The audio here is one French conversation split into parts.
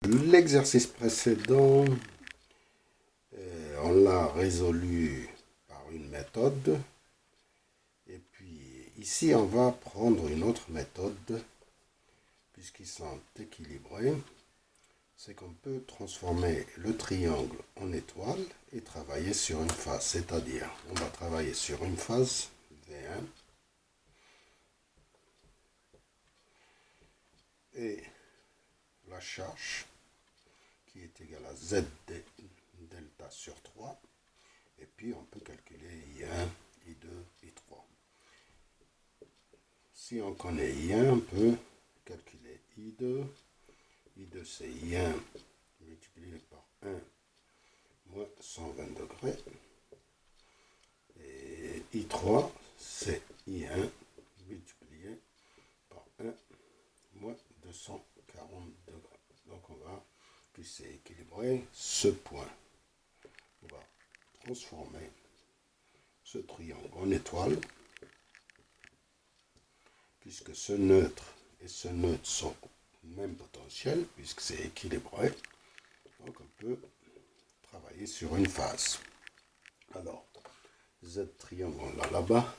L'exercice précédent, on l'a résolu par une méthode. Et puis ici, on va prendre une autre méthode, puisqu'ils sont équilibrés. C'est qu'on peut transformer le triangle en étoile et travailler sur une face. C'est-à-dire, on va travailler sur une face V1 et la charge qui est égale à Z delta sur 3. Et puis on peut calculer I1, I2, I3. Si on connaît I1, on peut calculer I2. I2 c'est I1 multiplié par 1 moins 120 degrés. Et I3 c'est I1 multiplié par 1 moins 240 degrés. Donc on va, puis c'est équilibré, ce point. On va transformer ce triangle en étoile, puisque ce neutre et ce neutre sont au même potentiel, puisque c'est équilibré. Donc on peut travailler sur une face. Alors, Z triangle, on l'a là-bas.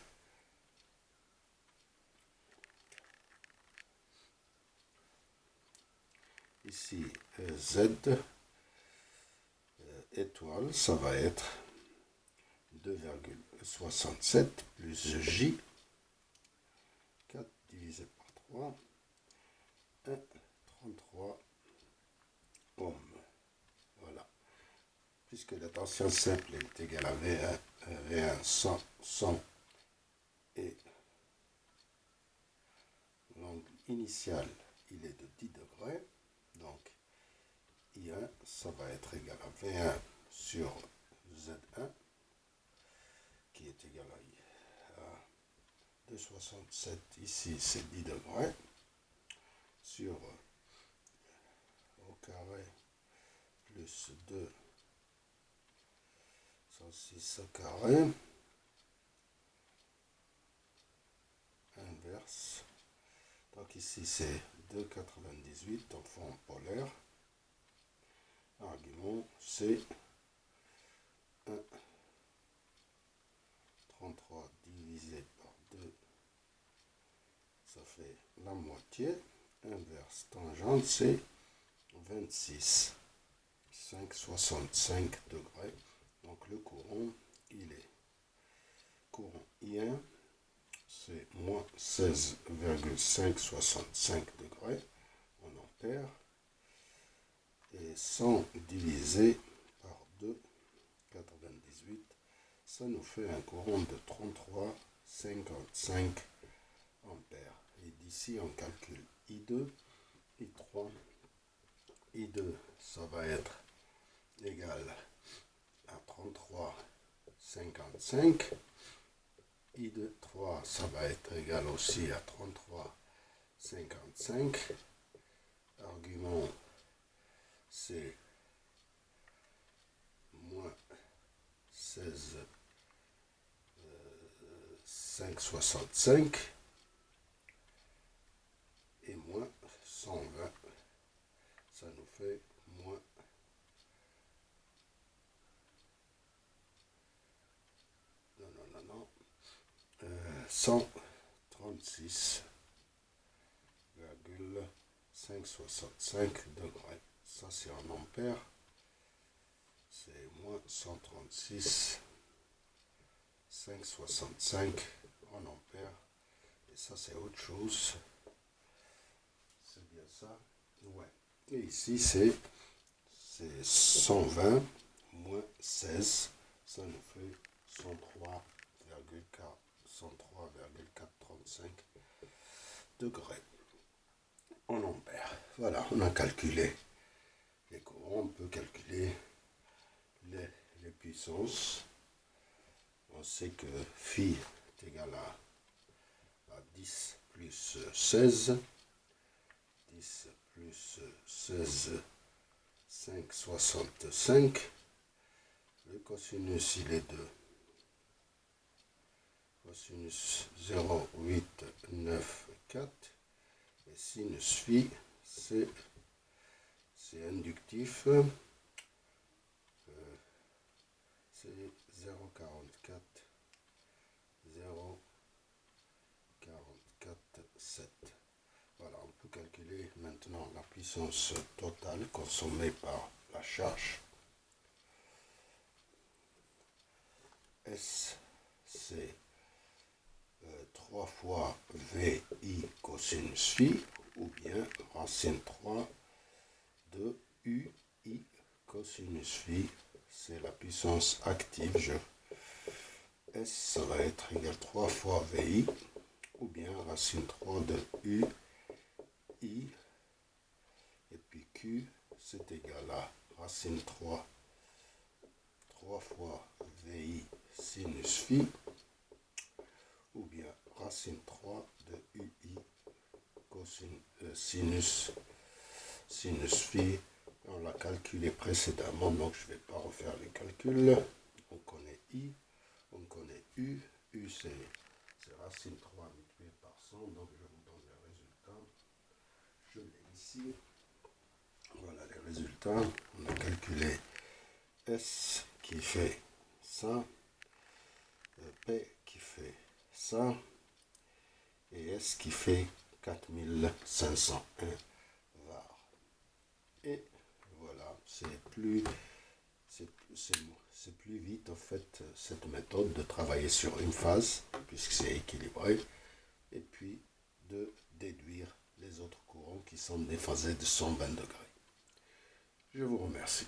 Ici, Z étoile, ça va être 2,67 plus J, 4 divisé par 3, 1,33 ohms. Voilà. Puisque la tension simple est égale à V1, V1 100 et l'angle initial, il est de 10 degrés. Donc, I1, ça va être égal à V1 sur Z1, qui est égal à 2,67. Ici, c'est 10 degrés. Sur au carré plus 2, 106 au carré. Inverse. Donc ici, c'est 2,98 en forme polaire. Argument, c'est 1,33 divisé par 2, ça fait la moitié. Inverse tangente, c'est 26, 5,65 degrés. Donc le courant, il est courant I1, c'est moins 16,565 degrés en ampères. Et 100 divisé par 2,98, ça nous fait un courant de 33,55 ampères. Et d'ici, on calcule I2, I3. I2, ça va être égal à 33,55. I2, 3, ça va être égal aussi à 33,55. Argument, c'est moins 16,565 et moins 120, ça nous fait moins 136,565 degrés. Ça c'est en ampères. C'est moins 136,565 en ampères. Et ça c'est autre chose. C'est bien ça? Ouais. Et ici c'est 120 moins 16. Ça nous fait 103,435 degrés en ampères. Voilà, on a calculé les courants, on peut calculer les puissances. On sait que phi est égal à 10 plus 16. 10 plus 16, 5,65. Le cosinus, il est de cosinus 0,894. Et sinus phi, c'est c'est inductif, c'est 0,44, 0,44,7. Voilà, on peut calculer maintenant la puissance totale consommée par la charge. S, c'est 3 fois VI cosinus phi, ou bien racine 3 de UI cosinus phi, c'est la puissance active. S, ça va être égal 3 fois VI, ou bien racine 3 de UI, et puis Q, c'est égal à racine 3 fois VI sinus phi, ou bien racine 3 de UI sinus phi. On l'a calculé précédemment, donc je ne vais pas refaire les calculs. On connaît I, on connaît U. U, c'est racine 3 multiplié par 100, donc je vous donne les résultats. Je l'ai ici. Voilà les résultats. On a calculé S qui fait ça, P qui fait ça, et S qui fait 4501 var. Et voilà, c'est plus vite en fait cette méthode de travailler sur une phase, puisque c'est équilibré, et puis de déduire les autres courants qui sont déphasés de 120 degrés. Je vous remercie.